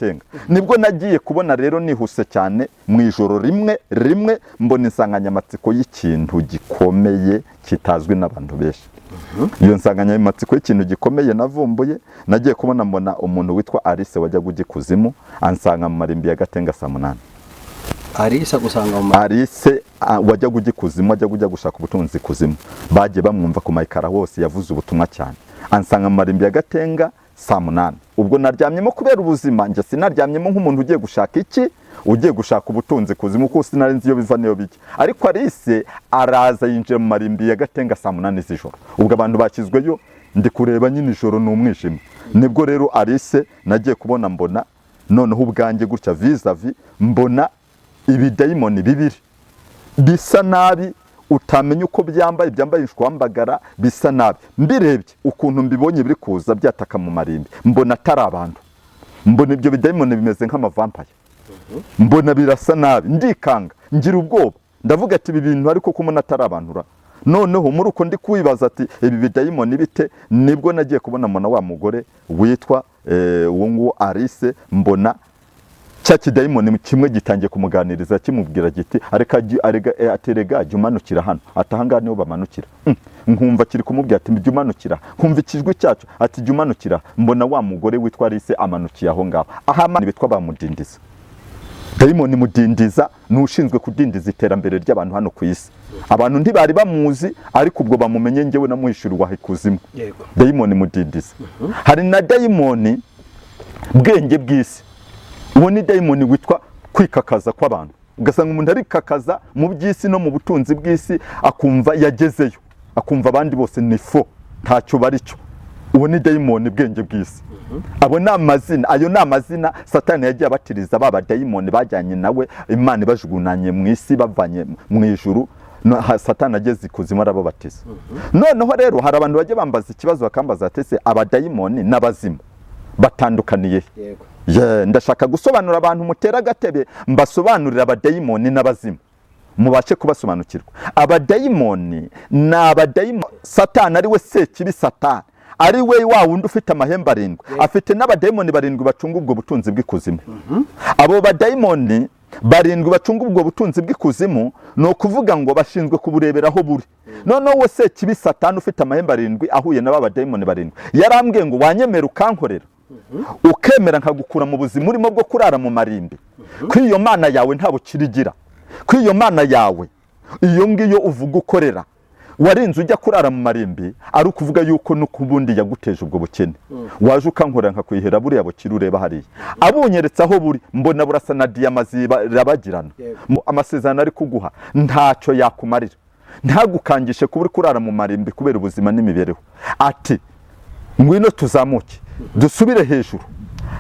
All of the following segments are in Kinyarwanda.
Gatenga. Nibwo nagiye kubona rero nihuse cyane mu ijoro rimwe mbona insanganyamatsiko y'ikintu gikomeye kitazwi n'abantu benshi. Iyo nsanganyamatsiko y'ikintu gikomeye navumbuye, nagiye kubona mbona umuntu witwa Alice wajya kujikuzimu ansanga mu marimbi ya Gatenga saa 8. Alice gusanga mu Alice wajya kujikuzimu, wajya kujya gushaka ubutunzi kuzimu. Baje bamwumva ku mayikara hose yavuze ubutumwa cyane. Ansanga mu marimbi ya Gatenga saa 8. Ubwo naryamyemo kubera ubuzima, nje sinaryamyemo nk'umuntu ugiye gushaka iki, ugiye gushaka ubutunzi kuzimu kuko sinari nzi iyo biva niyo bijya. Ariko Alice araza yinjira mu marimbi ya Gatenga saa 8 z'ijoro. Ubwo abantu bakizweyo ndi kureba nyine ijoro n'umwijima. Nibwo rero Alice nagiye kubona mbona noneho ubwanjye gutya vis-a-vis mbona ibidayimoni bibiri bisa nabi, utamenya uko byambaye ishwambagara, bisa nabi. Mbirebye ukuntu mbibonye biri kuza byataka mu marimbi, mbona atari abantu. Mbona ibyo bidayimoni bimeze nk'amavampire. Mbona birasa nabi, ndikanga, ngira ubwoba. Ndavuga ati ibi bintu ariko ko mbona atari abantu ra. Noneho muri uko ndi kwibaza ati ibi bidayimoni bite, nibwo nagiye kubona mbona wa mugore witwa uwo Alice, mbona cya kidayimoni kimwe gitangiye kumuganiriza kimubwira giti aterega jumanukira hano, atahanga niho bamanukira. Nkumva kiri kumubwira ati jumanukira, nkumva ikijwi cyacu ati jumanukira. Mbona wa mugore witwa Alice amanukiye aho ngaho. Aha bitwa bamudindiza. Dayimoni mudindiza n'ushinzwe kudindiza iterambere ry'abantu hano ku isi. Abantu ntibari bamuzi ariko ubwo bamumenye ngewe namuhishurwa ikuzimu. Dayimoni mudindiza. Hari na dayimoni bwenge bw'isi. Uwo ni dayimoni witwa kwikakaza kw'abantu. Ugasanga umuntu ari kakaza mu by'isi no mu butunzi bw'isi, akumva yagezeyo, akumva abandi bose ni fo, ntacyo baricyo. Uwo ni dayimoni bwenge bw'isi. Abo ni amazina, ayo ni amazina Satani yagiye abatiriza baba dayimoni bajyanye nawe Imana bajugunanye mu isi bavanye mu ijuru. Satani ageze ikuzimu arababatiza. Noneho rero hari abantu bajye bambaza ikibazo bakambaza atese abadayimoni n'abazimu batandukaniye. Ndashaka gusobanura abantu mutera agatebe mbasobanurira abadayimoni n'abazimu mubashe kubasobanukirwa. Abadayimoni ni abadayimoni Satani ari we Sekibi Satani, ari we wa wundi ufite amahembe 7, afite n'abadayimoni 7 bacunga ubwo butunzi bw'ikuzimu. Abo badayimoni 7 bacunga ubwo butunzi bw'ikuzimu no kuvuga ngo bashinzwe kubureberaho buri. Noneho we Sekibi Satani ufite amahembe 7 ahuye n'aba badayimoni 7 yarambwiye ngo wanyemera ukankorera, ukemera nkagukura mu buzima urimo bwo kurara mu marimbi, kwiyo Mana yawe nta bukirigira, kwiyo Mana yawe iyo ngiyo uvuga ukorera warinze ujya kurara mu marimbi, ari ukuvuga yuko nukubundi yaguteje ubwo bukene. Waje ukankorera nkakwihera buriya bukiri ureba hariya. Abunyeretse aho buri mbona burasa na diyama zirabagirana. Amasezerano ari kuguha ntacyo yakumarira, ntagukangishe kuba uri kurara mu marimbi kubera ubuzima n'imibereho. Ati ngwino tuzamuke dusubire hejuru,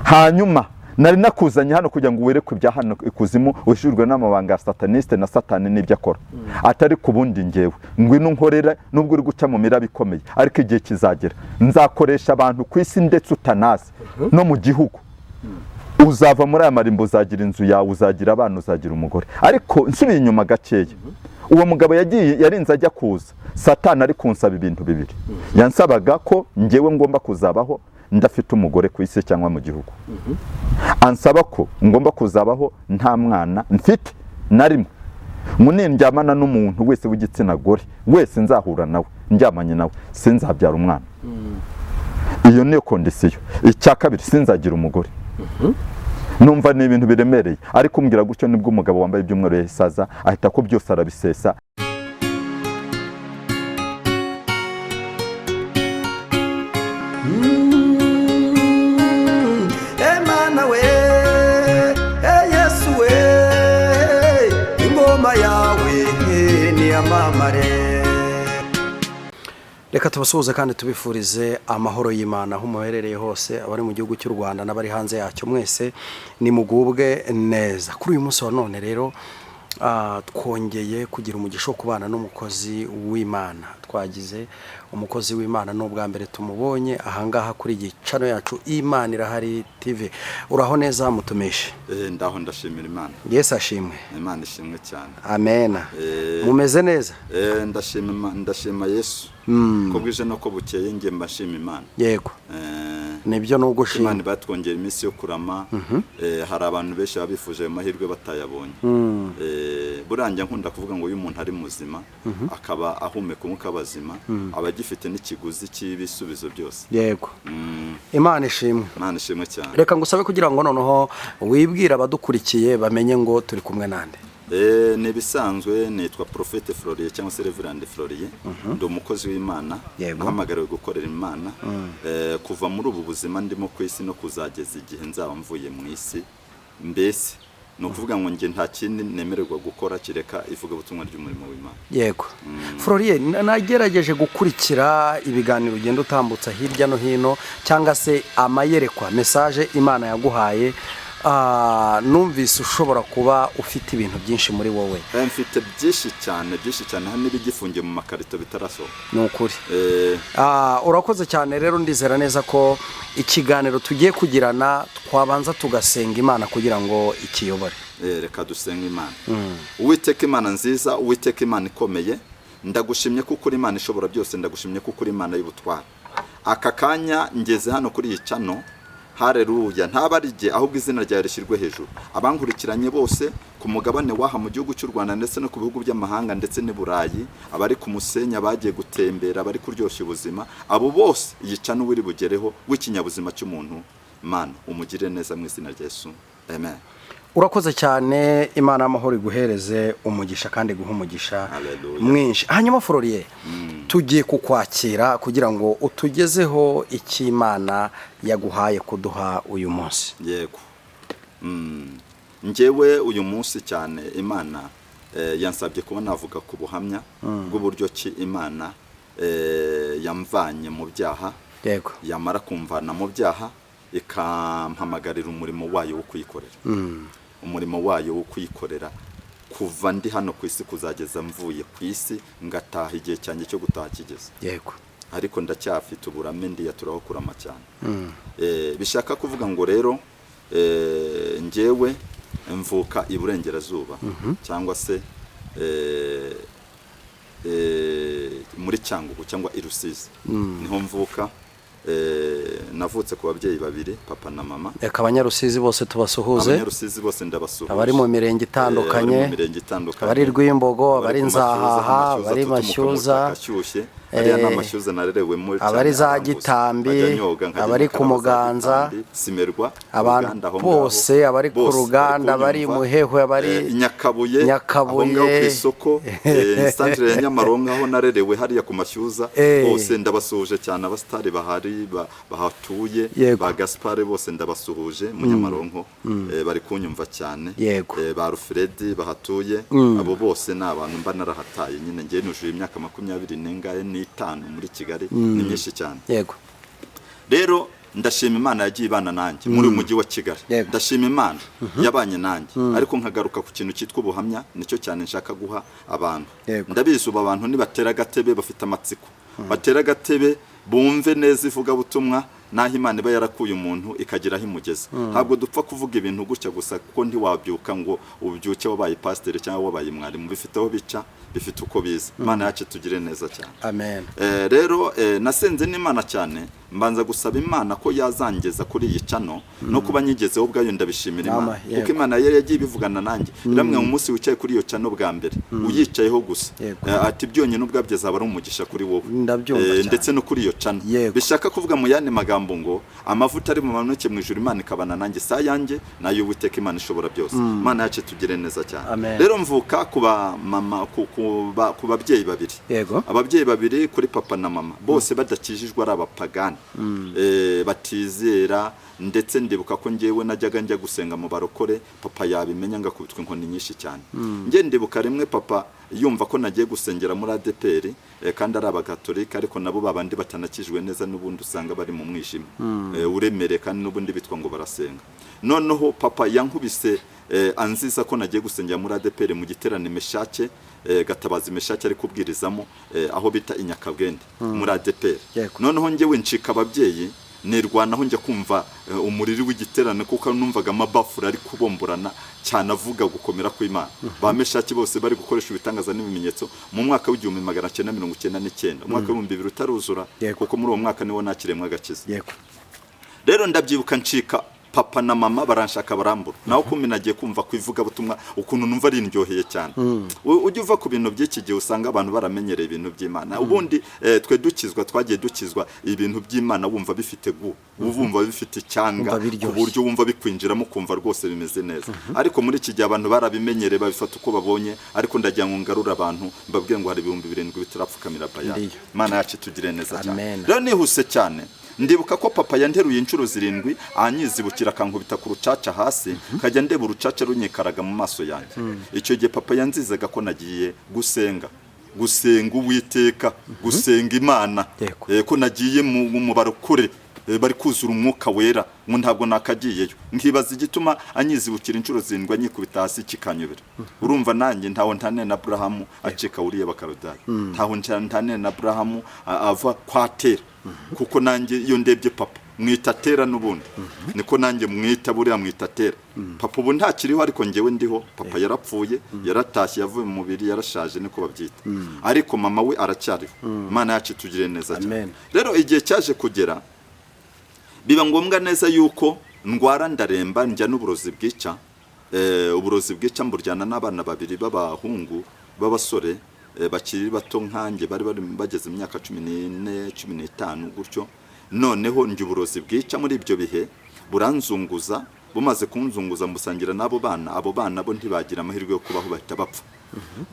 hanyuma nari nakuzanye hano kugira ngo werekwe ibya hano ikuzimu, ushirwe n'amabanga ya sataniste na Satani n'ibyo akora. Atari kubundi ngewe ngwino nkorera nubwo uri guca mu miraba ikomeye, ariko igihe kizagera nzakoresha abantu ku isi ndetse utanazi no mu gihugu. Uzava muri aya marimbo, uzagira inzu yawe, uzagira abana, uzagira umugore. Ariko nsubiye inyuma gakeya, uwo mugabo yarinze ajya kuza, Satani ari kunsaba ibintu bibiri. Yansabaga ko ngewe ngomba kuzabaho ndafite umugore ku isi cyangwa mu gihugu. Ansaba ko ngomba kuzabaho nta mwana mfite na rimwe. Munindyamana n'umuntu wese w'igitsina gore wese nzahura nawe, ndyamanye nawe, sinzabyara umwana. Iyo niyo kondisiyo. Icya kabiri, sinzagira umugore. Numva ni ibintu biremereye, ariko umbwira gutyo nibwo umugabo wambaye ibyumweru yasaza ahita ko byose arabisesa. Emana we, Yesu we, ingoma yawe ni amamare. Reka tubasuhuze kandi tubifurize amahoro y'Imana aho muherereye hose, abari mu gihugu cy'u Rwanda n'abari hanze yacyo, mwese ni mugubwe neza. Kuri uyu munsi wa none rero twongeye kugira umugisho kubana n'umukozi w'Imana. Twagize umukozi w'Imana n'ubwa mbere tumubonye ahangaha kuri gicano yacu Imana Irahari TV. Uraho neza mutumishe? Ndaho ndashimira Imana. Yesu ashimwe. Imana ishimwe cyane. Amen. Mumeze neza? Ndashima Yesu. Ko bwije no ko bukeye nge mbashima Imana. Yego. nibyo n'ugushima Imana batwongera iminsi yo kurama. Hari abantu benshi babifuje ayo mahirwe batayabonye. Buranja nkunda kuvuga ngo uyu muntu ari muzima akaba ahumeka umwuka w'abazima aba agifite n'ikiguzi cy'ibisubizo byose. yego Imana ishimwe. Imana ishimwe cyane. Reka ngusabe kugira ngo noneho wibwira abadukurikiye bamenye ngo turi kumwe nande. Ni bisanzwe nitwa Prophète Florier cyangwa se Reverend Florier. Ndi umukozi w'Imana nahamagariwe gukorera Imana kuva muri ubu buzima ndimo ku isi no kuzageza igihe nzaba mvuye mu isi. Mbese no kuvuga ngo nge nta kindi nemererwa gukora kireka ivuga ubutumwa ry'umurimo w'Imana. Yego. Florier, nagerageje gukurikira ibiganiro ugenda utambutsa hirya no hino cyangwa se amayerekwa message Imana yaguhaye. Numvise ushobora kuba ufite ibintu byinshi muri wowe. Mfite byinshi cyane hano n'ibigifungiye mu makarito bitarasohoka. Nukuri. Urakoze cyane rero ndizera neza ko ikiganiro tugiye kugirana twabanza tugasenga Imana kugira ngo ikiyobore. Reka dusenga Imana. Uwiteka Imana nziza, Uwiteka Imana ikomeye, ndagushimye kuko uri Imana ishobora byose, ndagushimye kuko uri Imana y'ubutware. Aka kanya ngeze hano kuri iyi cano. Haleluya, ntabarije ahubwo izina ryawe rishyirwe hejuru. Abankurikiranye bose ku mugabane waha mu gihugu cy'u Rwanda ndetse no ku bihugu by'amahanga ndetse n'i Burayi, abari ku Musenya bagiye gutembera, abari kuryoshya ubuzima, abo bose yicana wiri bugereho w'ikinyabuzima cy'umuntu. Mana umugire neza mu izina rya Yesu. Amen. Urakoze cyane, Imana y'amahoro iguhereze umugisha kandi guha umugisha mwinshi. Hanyuma Florier, tugiye kukwakira kugira ngo utugezeho iki Imana yaguhaye kuduha uyu munsi. Yego. Njyewe uyu munsi cyane Imana yansabye kuba navuga ku buhamya bw'uburyo ki Imana yamvanye mu byaha. Yego. Yamara kumvana mu byaha ikampamagarira umurimo wayo wo kuyikorera. Umurimo wayo wo kuyikorera kuva ndi hano ku isi kuzageza mvuye ku isi ngataha igihe cyanjye cyo gutaha kigeze. Yego. Ariko ndacyafite uburame ndiyaturaho kurama cyane. Bishaka kuvuga ngo rero njyewe mvuka iburengerazuba cyangwa se muri Cyangugu cyangwa i Rusizi. Niho mvuka. Navutse ku babyeyi babiri, papa na mama. Reka abanyarusizi bose tubasuhuze. Abanyarusizi bose ndabasuhuza. Abari mu mirenge itandukanye. Abari Rwimbogo, abari Nzahaha, abari Mashyuza. Ariya n'amashyuza narerewemo cyane. Abari za Gitambi, abari ku Muganza, Simerwa, abantu bose abari ku Ruganda, abari Muhehwe, abari Nyakabuye, aho ngaho ku isoko, centre ya Nyamaronga aho narerewe hariya ku Mashyuza, bose ndabasuhuje cyane. Abastari bahari bahatuye, ba Gaspard bose ndabasuhuje mu Nyamaronko, bari kunyumva cyane. Ba Rufredi bahatuye, abo bose n'abantu mba narahataye nyine ngiye nujuje imyaka 20 nengaye n'itanu muri Kigali, ni myinshi cyane. Yego. Rero ndashima Imana yagiye ibana nanjye muri umujyi wa Kigali. Ndashima Imana yabanye nanjye, ariko nkagaruka ku kintu cyitwa ubuhamya, nicyo cyane nshaka guha abantu. Ndabizi ubu abantu nibatera gatebe bafite amatsiko, batera gatebe bumve neza ivuga butumwa naho Imana iba yarakuye umuntu ikagira aho imugeza. Ntabwo dupfa kuvuga ibintu gutya gusa kuko ntiwabyuka ngo ubyuke wabaye pasteur cyangwa wabaye mwarimu, bifiteho bica, bifite uko biza. Imana yacu tugire neza cyane. Amen. Rero nasenze n'Imana cyane, mbanza gusaba Imana ko yazangeza kuri iyi cano no kuba nyigezeho ubwayo ndabishimira Imana. Kuko Imana yari yagiye bivugana nanjye. Ramwe mu munsi wicaye kuri iyo cano bwa mbere, uyicayeho gusa. Ati byonyine ubwabye zaba ari umugisha kuri wowe. Ndetse no kuri iyo cano. Bishaka kuvuga mu yandi magambo ngo amavuta ari mu manuke mu ijuru Imana ikabana nanjye sa yanjye nayo Uwiteka Imana ishobora byose. Imana yacu tugire neza cyane. Rero mvuka kuba mama ku babyeyi babiri. Ababyeyi babiri kuri papa na mama bose badakijijwe ari abapagani, batizera, ndetse ndibuka ko ngewe najyaga njya gusenga mu barokore, papa yabimenya ngakubitwa inkoni nyinshi cyane. Nge ndibuka rimwe papa yumva ko nagiye gusengera muri ADPR, kandi ari abagatolika, ariko nabo babandi batanakijwe neza n'ubundi usanga bari mu mwijima uremere, kandi n'ubundi bitwa ngo barasenga. Noneho papa yankubise anziza ko nagiye gusengera muri ADPR mu giterane Meshake, Gatabazi Meshake ari kubwirizamo, aho bita Inyakabwende muri ADPR. Noneho ngewe ncika ababyeyi nirwanaho njya kumva umuriri w'igiterane kuko numvaga amabafura ari kubomborana cyane avuga gukomera kw'Imana. Ba Meshaki bose bari gukoresha ibitangaza n'ibimenyetso mu mwaka w'1999, umwaka w'2000 utaruzura, kuko muri uwo mwaka niwo nakiremwa agakiza. rero ndabyibuka ncika papa na mama baranshaka barambura naho kumwe nagiye kumva kwivuga butumwa ukuntu numva ari ndyoheye cyane ujye uva ku bintu by'iki gihe usanga abantu baramenyereye ibintu by'Imana ubundi twe twagiye dukizwa ibintu by'Imana wumva bifite wumva bifite icyanga ku buryo wumva bikwinjiramo kumva rwose bimeze neza ariko muri iki gihe abantu barabimenyereye babifata uko babonye ariko ndagira ngo ngarura abantu mbabwire ngo hari 7,000 bitarapfukamira bayani Imana yacu tugire neza cyane rero nihuse cyane ndibuka ko papa yanteruye inshuro 7 anyizibukira akankubita ku rucaca hasi kajya ndeba urucaca runyikaraga mu maso yanjye icyo gihe papa yanzizaga ko nagiye gusenga Uwiteka gusenga Imana ko nagiye mu barokore bari kuzura umwuka wera ngo ntabwo nakagiyeyo nkibaza igituma anyizibukira inshuro 7 anyikubita hasi kikanyobera urumva nanjye ntaho ntane na Abrahamu acika uriye bakarodari ntaho ntane na Abrahamu ava kwatera kuko nanjye iyo ndebye papa mwita tera n'ubundi niko nanjye mwita buriya mwita tera papa ubu ntakiriho ariko ngewe ndiho papa yarapfuye yaratashye yavuye mu mubiri yarashaje niko babyita ariko mama we aracyariho Imana yacu tugire neza cyane rero igihe cyaje kugera biba ngombwa neza yuko ndwara ndaremba njya n'uburozi bwica uburozi bwica mburyana n'abana 2 b'abahungu b'abasore bakiri bato nkanjye bari bageze imyaka 14 15 gutyo noneho njye uburozi bwica muri ibyo bihe buranzunguza bumaze kunzunguza musangira n'abo bana bo ntibagira amahirwe yo kubaho bahita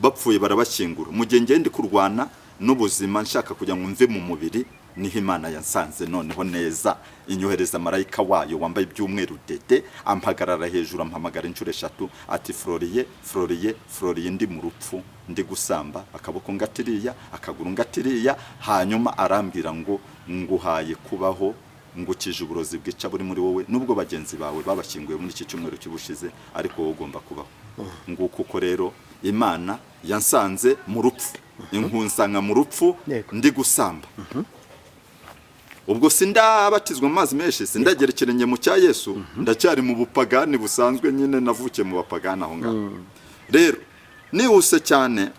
bapfuye barabashyingura mu gihe ngende kurwana n'ubuzima nshaka kujya ngo mve mu mubiri niho Imana yansanze noneho neza inyohereza marayika wayo wambaye ibyumweru dede ampagarara hejuru ampamagara inshuro 3 ati Floriye ndi mu rupfu ndi gusamba akaboko ngatiriya akaguru ngatiriya hanyuma arambwira ngo nguhaye kubaho ngukije uburozi bwica buri muri wowe nubwo bagenzi bawe babashyinguye muri iki cyumweru cy'ubushize ariko wowe ugomba kubaho nguko uko rero Imana yansanze mu rupfu inkunsanga mu rupfu ndi gusamba ubwo sindabatizwa amazi menshi sindagerekeranye mu cya Yesu ndacyari mu bupagani busanzwe nyine navukiye mu bapagani aho ngaho rero nihuse cyane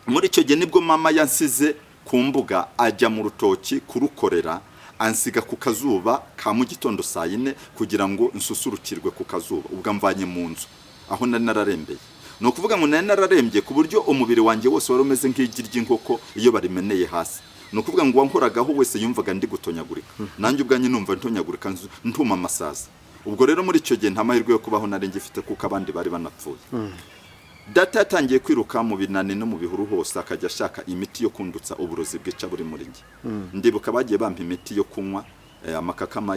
muri icyo gihe nibwo mama yansize ku mbuga ajya mu rutoki kurukorera ansiga ku kazuba ka mu gitondo 4 kugira ngo nsusurukirwe ku kazuba ubwo mvanye mu nzu aho nari nararembeye no kuvuga ngo nari nararembye ku buryo umubiri wanjye wose wari umeze nk'igi ry'inkoko iyo barimeneye hasi no kuvuga ngo wankoragaho wese yumvaga ndi gutonyagurika nanjye ubwanye numva ntonyagurika ntuma amasaza ubwo rero muri icyo gihe nta mahirwe yo kubaho nari ngifite kuko abandi bari banapfuye data yatangiye kwiruka mu binani no mu bihuru hose akajya ashaka imiti yo kundutsa uburozi bwica buri muri njye ndibuka bagiye bampa imiti yo kunywa amakakama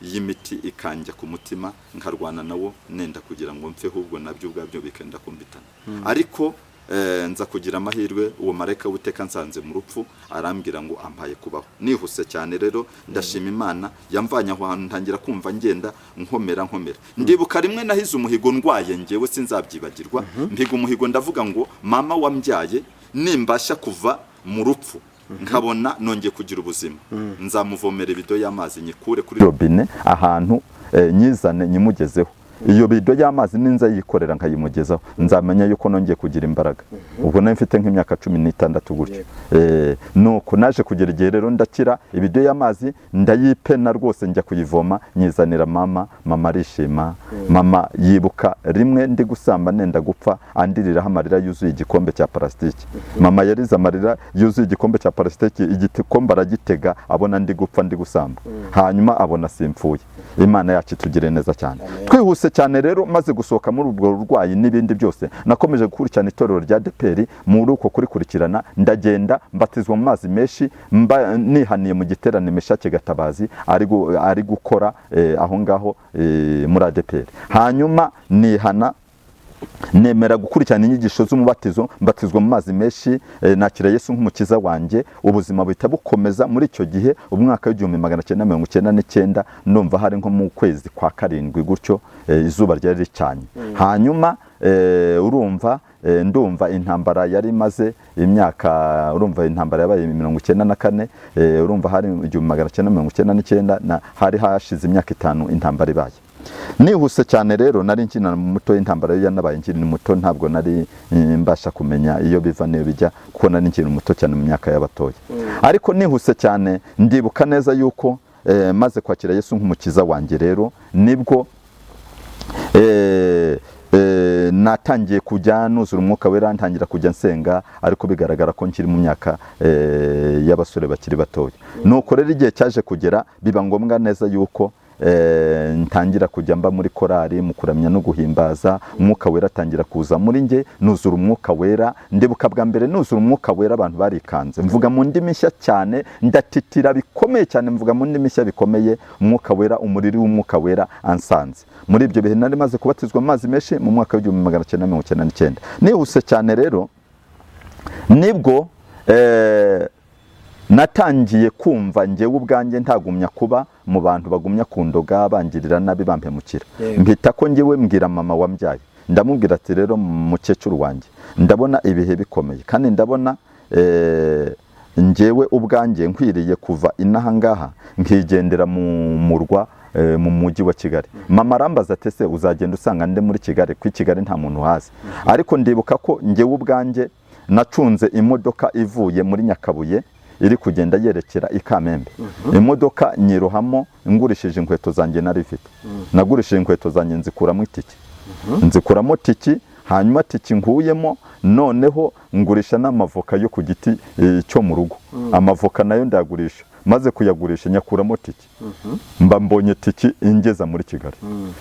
y'imiti ikanja ku mutima nkarwana nawo nenda kugira ngo mfe hubwo nabyo ubwabyo bikenda kumbitana ariko nza kugira amahirwe uwo mareka w'Uwiteka nsanze mu rupfu arambwira ngo ampaye kubaho nihuse cyane rero ndashima Imana yamvanye aho hantu ntangira kumva ngenda nkomera ndibuka rimwe nahize umuhigo ndwaye ngewe sinzabyibagirwa mpiga umuhigo ndavuga ngo mama wambyaye nimbasha kuva mu rupfu nkabona nongeye kugira ubuzima nzamuvomera ibido y'amazi nyikure kuri robine ahantu nyizane nyimugezeho iyo bido y'amazi ninza yikorera nkayimugezaho nzamenya yuko nongeye kugira imbaraga ubwo nari mfite nk'imyaka 16 gutyo nuko naje kugera igihe rero ndakira ibido y'amazi ndayipena rwose njya kuyivoma nyizanira mama arishima mama yibuka rimwe ndi gusamba nenda gupfa andiriraho amarira yuzuye igikombe cya plastiki mama yarize amarira yuzuye igikombe cya plastiki igikombe aragitega abona ndi gupfa ndi gusamba hanyuma abona simpfuye Imana yacu tugire neza cyane twihuse cyane rero maze gusohoka muri ubwo rurwayi n'ibindi byose nakomeje gukurikirana itorero rya DPR muri uko kurikurikirana ndagenda mbatizwa mu mazi menshi nihaniye mu giterane Meshake Gatabazi ari gukora aho ngaho muri DPR hanyuma nihana nemera gukurikirana inyigisho z'umubatizo mbatizwa mu mazi menshi nakira Yesu nk'umukiza wanjye ubuzima buhita bukomeza muri icyo gihe umwaka w'1999 ndumva hari nko mu kwezi kwa 7 gutyo izuba ryari ricanye hanyuma urumva ndumva intambara yari maze imyaka urumva intambara yabaye 1994 urumva hari 1999 hari hashize imyaka 5 intambara ibaye nihuse cyane rero nari nkina mu muto y'intambara yanabaye nkiri muto ntabwo nari mbasha kumenya iyo biva ne bijya kuko nari nkiri muto cyane mu myaka y'abatoya ariko nihuse cyane ndibuka neza yuko maze kwakira Yesu nk'umukiza wanjye rero nibwo natangiye kujya nuzura umwuka wera, ntangira kujya nsenga, ariko bigaragara ko nkiri mu myaka y'abasore bakiri batoya. Nuko rero igihe cyaje kugera biba ngombwa neza yuko ntangira kujya mba muri korali mu kuramya no guhimbaza. Umwuka wera atangira kuza muri nge, nuzura umwuka wera. Ndibuka bwa mbere nuzura umwuka wera abantu barikanze, mvuga mu ndimi nshya cyane, ndatitira bikomeye cyane, mvuga mu ndimi nshya bikomeye. Umwuka wera, umuriri w'umwuka wera ansanze. Muri ibyo bihe nari maze kubatizwa mu mazi menshi mu mwaka w'1999. Nihuse cyane rero nibwo natangiye kumva njyewe ubwanjye ntagumya kuba mu bantu bagumya kundoga, bangirira nabi, bampemukira. Mpita ko njyewe mbwira mama wambyaye, ndamubwira ati rero mukecuru wanjye, ndabona ibihe bikomeye kandi ndabona njyewe ubwanjye nkwiriye kuva inaha ngaha nkigendera mu murwa, mu mujyi wa Kigali. Mama arambaza ati ese uzagenda usanga nde muri Kigali, ku Kigali nta muntu hazi. Ariko ndibuka ko njyewe ubwanjye nacunze imodoka ivuye muri Nyakabuye iri kugenda yerekera i Kamembe. Imodoka nyirohamo ngurishije inkweto zanjye nari mfite. Nagurishije inkweto zanjye nzikuramo itiki. Nzikuramo tiki, hanyuma tiki nkuyemo noneho ngurisha n'amavoka yo ku giti cyo mu rugo. Amavoka nayo ndagurisha. Maze kuyagurisha nyakuramo tiki. Mba mbonye tiki ingeza muri Kigali.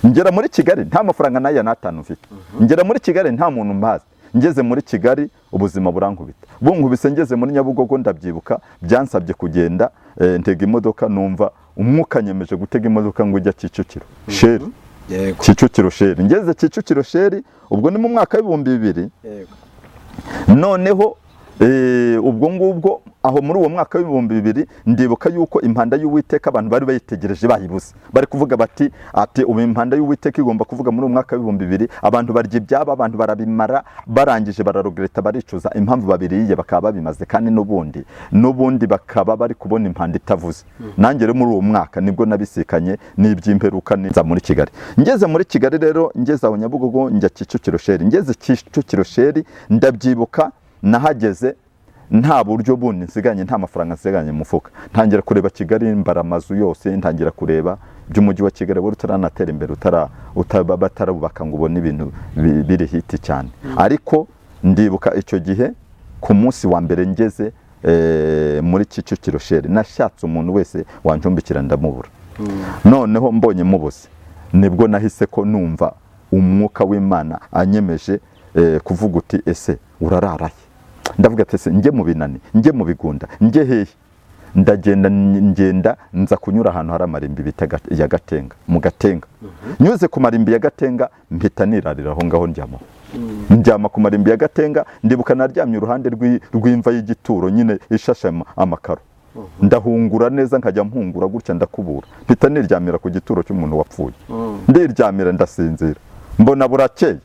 Ngera muri Kigali nta mafaranga nayo natanu mfite. Ngera muri Kigali nta muntu mpazi. Ngeze muri Kigali ubuzima burankubita. Bunkubise ngeze muri Nyabugogo ndabyibuka, byansabye kugenda ntega imodoka, numva umwuka nyemeje gutega imodoka ngo ujya Kicukiro Sheri. Kicukiro Sheri. Ngeze Kicukiro Sheri ubwo ni mu mwaka w'2000. Noneho ubwo ngubwo aho muri uwo mwaka w'2000 ndibuka yuko impanda y'Uwiteka abantu bari bayitegereje bayibuze, bari kuvuga bati ubu impanda y'Uwiteka igomba kuvuga muri uwo mwaka w'2000. Abantu barya ibyabo, abantu barabimara, barangije bararogereta, baricuza impamvu babiriye bakaba babimaze, kandi n'ubundi bakaba bari kubona impanda itavuze. Nanjye rero muri uwo mwaka nibwo nabisikanye n'iby'imperuka nza muri Kigali. Ngeze muri Kigali rero, ngeze aho Nyabugogo njya Kicukiro Sheri. Ngeze Kicukiro Sheri ndabyibuka nahageze nta buryo bundi nsiganye, nta mafaranga nsiganye mu mufuka. Ntangira kureba Kigali, mbara amazu yose, ntangira kureba by'umujyi wa Kigali wari utaranatera imbere, batarubaka ngo ubone ibintu biri hiti cyane. Ariko ndibuka icyo gihe ku munsi wa mbere ngeze muri Kicukiro Sheri, nashatse umuntu wese wancumbikira ndamubura. Noneho mbonye mubuze nibwo nahise ko numva umwuka w'Imana anyemeje kuvuga uti ese urararaye. Ndavuga ati ese njye mu Binani, njye mu Bigunda, njye hehe? Ngenda nza kunyura ahantu hari amarimbi bita ya Gatenga, mu Gatenga. Nyuze ku marimbi ya Gatenga mpita nirarira aho ngaho njyama ku marimbi ya Gatenga. Ndibuka naryamye uruhande rw'imva y'igituro nyine ishashe amakaro. Ndahungura neza, nkajya mpungura gutya ndakubura, mpita niryamira ku gituro cy'umuntu wapfuye. Ndiryamira ndasinzira, mbona burakeye.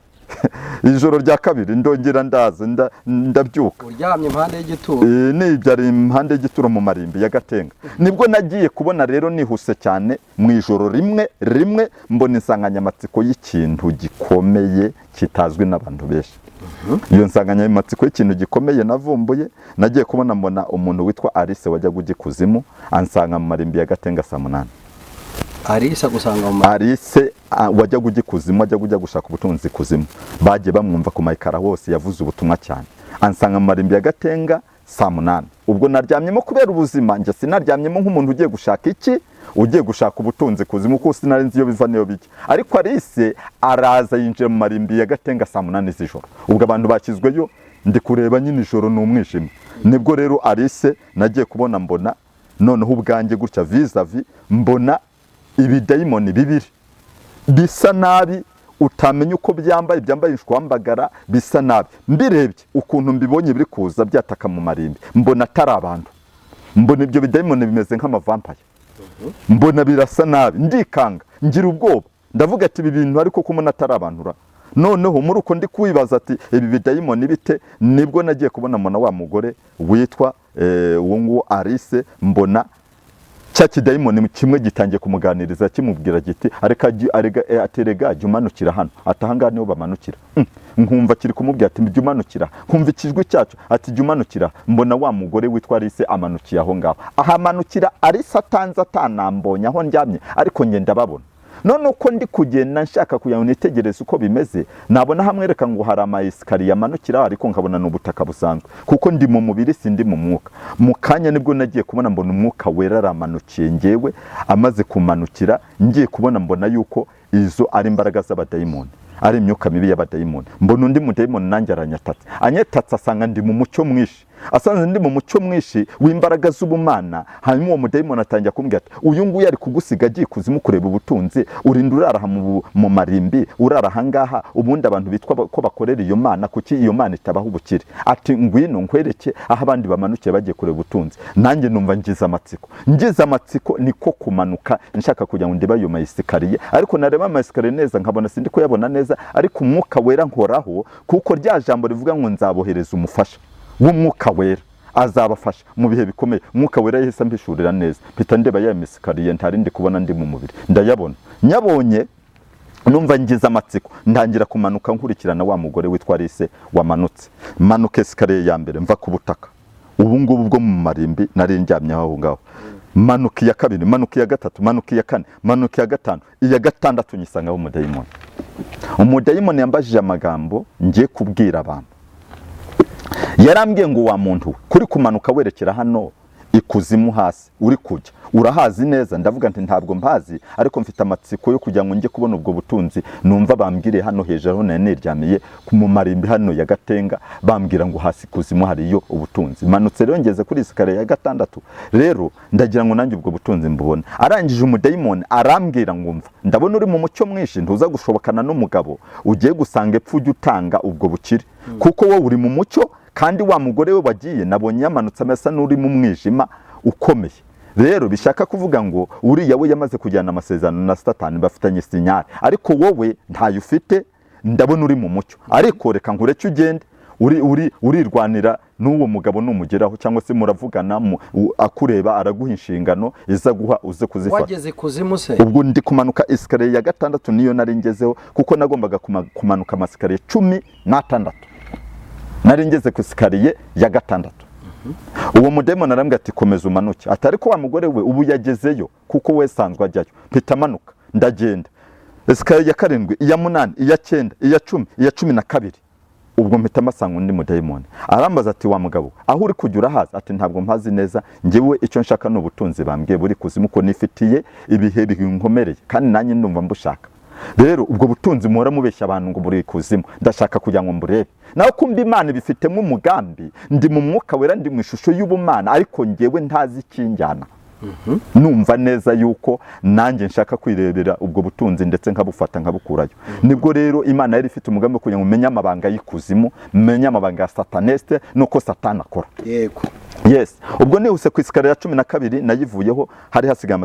Ijoro rya kabiri ndongera ndaza ndabyuka. Uryamye impande y'igituro? Nibyari impande y'igituro mu marimbi ya Gatenga. Nibwo nagiye kubona rero nihuse cyane mu ijoro rimwe mbona insanganyamatsiko y'ikintu gikomeye kitazwi n'abantu benshi. Iyo nsanganyamatsiko y'ikintu gikomeye navumbuye, nagiye kubona mbona umuntu witwa Alice wajyaga ujya ikuzimu ansanga mu marimbi ya Gatenga saa 8. Alice gusanga mu Alice wajya kujya ikuzimu, wajya kujya gushaka ubutunzi kuzimu. Bagiye bamwumva ku mayikara hose, yavuze ubutumwa cyane. Ansanga mu marimbi ya Gatenga saa 8. Ubwo naryamyemo kubera ubuzima, njye sinaryamyemo nk'umuntu ugiye gushaka iki, ugiye gushaka ubutunzi kuzimu, kuko sinari nzi iyo biva niyo bijya. Ariko Alice araza yinjira mu marimbi ya Gatenga saa 8 z'ijoro. Ubwo abantu bakizweyo, ndi kureba nyine ijoro n'umwijima. Nibwo rero Alice nagiye kubona mbona noneho ubwanjye gutya vis-a-vis, mbona ibidayimoni bibiri bisa nabi, utamenya uko byambaye ishwambagara, bisa nabi. Mbirebye ukuntu mbibonye biri kuza byataka mu marimbi, mbona atari abantu. Mbona ibyo bidayimoni bimeze nk'amavampire. Mbona birasa nabi, ndikanga, ngira ubwoba. Ndavuga ati ibi bintu ariko kumona atari abantu. Noneho muri uko ndi kwibaza ati ibi bidayimoni bite, nibwo nagiye kubona mona wa mugore witwa uwo nguwo Alice, mbona cya kidayimoni kimwe gitangiye kumuganiriza kimubwira giti aterega jya umanukira hano, ati ahangaha niho bamanukira. Nkumva kiri kumubwira ati jya umanukira, nkumva ikijwi cyacu ati jya umanukira, mbona wa mugore witwa Alice amanukiye aho ngaho. Ahamanukira Alice atanze atanambonye aho ndyamye, ariko nge ndababona. None uko ndi kugenda nshaka kugira ngo nitegereze uko bimeze, nabona hamwereka ngo hari amayesikariye amanukira, ariko nkabona n'ubutaka busanzwe, kuko ndi mu mubiri sindi mu mwuka. Mu kanya nibwo nagiye kubona mbona umwuka wera aramanukiye ngewe, amaze kumanukira ngiye kubona mbona yuko izo ari imbaraga z'abadayimoni, ari imyuka mibi y'abadayimoni. Mbona undi mudayimoni nanjye anyetatse asanga ndi mu mucyo mwinshi, asanze ndi mu mucyo mwinshi w'imbaraga z'ubumana. Hanyuma uwo mudayimoni atangira kumbwira ati uyu nguyu ari kugusiga agiye kuzimu kureba ubutunzi, urinda urara mu marimbi, urara ahangaha, ubundi abantu bitwa ko bakorera iyo mana, kuki iyo mana itabaho ubukire? Ati ngwino nkwereke aho abandi bamanukiye bagiye kureba ubutunzi. Nanjye numva ngize amatsiko niko kumanuka nshaka kugira ngo ndiba ayo mayesikariye, ariko nareba amayesikariye neza nkabona sindi kuyabona neza, ariko umwuka wera nkoraho, kuko rya jambo rivuga ngo nzabohereza umufasha w'umwuka wera azabafasha mu bihe bikomeye. Umwuka wera yahise ambishurira neza, mpita ndeba ya mesikariye ntari ndi kubona ndi mu mubiri, ndayabona. Nyabonye numva ngize amatsiko, ndangira kumanuka nkurikirana wa mugore witwa Alice wamanutse. Manuka esikariye ya mbere mva ku butaka, ubu ngubu bwo mu marimbi nari ndyamye aho ngaho. Manuka iya kabiri, manuka iya gatatu, manuka iya kane, manuka iya gatanu, iya gatandatu nyisangaho umudayimoni. Umudayimoni yambajije amagambo ngiye kubwira abantu. Yarambwiye ngo wa muntu kuri kumanuka werekera hano ikuzimu hasi uri kujya urahazi neza. Ndavuga nti ntabwo mbazi, ariko mfite amatsiko yo kugira ngo njye kubona ubwo butunzi. Numva bambwire hano hejuru none niryamiye mu marimbi hano ya Gatenga, bambwira ngo hasi kuzimu hariyo ubutunzi. Manutse rero ngeze kuri esikariye ya gatandatu, rero ndagira ngo nanjye ubwo butunzi mbubone. Arangije umudayimoni arambwira ngo umva, ndabona uri mu mucyo mwinshi, ntuza gushobokana n'umugabo ugiye gusanga epfo ujye utanga ubwo bukire, kuko wowe uri mu mucyo, kandi wa mugore we wagiye nabonye yamanutse amasa n'uri mu mwijima ukomeye. Rero bishaka kuvuga ngo uriya we yamaze kujyana amasezerano na Satani, bafitanye sinyari, ariko wowe ntayo ufite. Ndabona uri mu mucyo, ariko reka nkureke ugende urirwanira n'uwo mugabo numugeraho, cyangwa se muravugana akureba araguha inshingano iza guha uze kuzifata. Wageze kuzimu se? Ubwo ndi kumanuka esikariye ya gatandatu, niyo nari ngezeho, kuko nagombaga kumanuka amasikariye 16. Nari ngeze ku esikariye ya gatandatu. Uwo mudayimoni arambwira ati komeza umanuke. Ati ariko wa mugore we ubu yagezeyo, kuko we sanzwe ajyayo. Mpita manuka ndagenda esikariye ya karindwi, iya munani, iya cyenda, iya cumi, iya 12. Ubwo mpita masanga undi mudayimoni arambaza ati wa mugabo aho uri kujya urahazi? Ati ntabwo mpazi neza, ngewe icyo nshaka ni ubutunzi bambwiye buri kuzimu, ko nifitiye ibihe binkomereye kandi nanjye ndumva mbushaka. Rero ubwo butunzi muhora mubeshya abantu ngo buri kuzimu, ndashaka kugira ngo mburebe. Naho kumba Imana bifitemo umugambi, ndi mu mwuka wera, ndi mu ishusho y'ubumana, ariko ngewe ntazi ikinjyana. Numva neza yuko nanjye nshaka kwirebera ubwo butunzi ndetse nkabufata nkabukurayo. Nibwo rero Imana yari ifite umugambi kugira ngo menye amabanga y'ikuzimu, menye amabanga ya Sataneste nuko Satani akora. Yego. Yes. Ubwo nihuse ku esikariye ya 12 nayivuyeho, hari hasigaye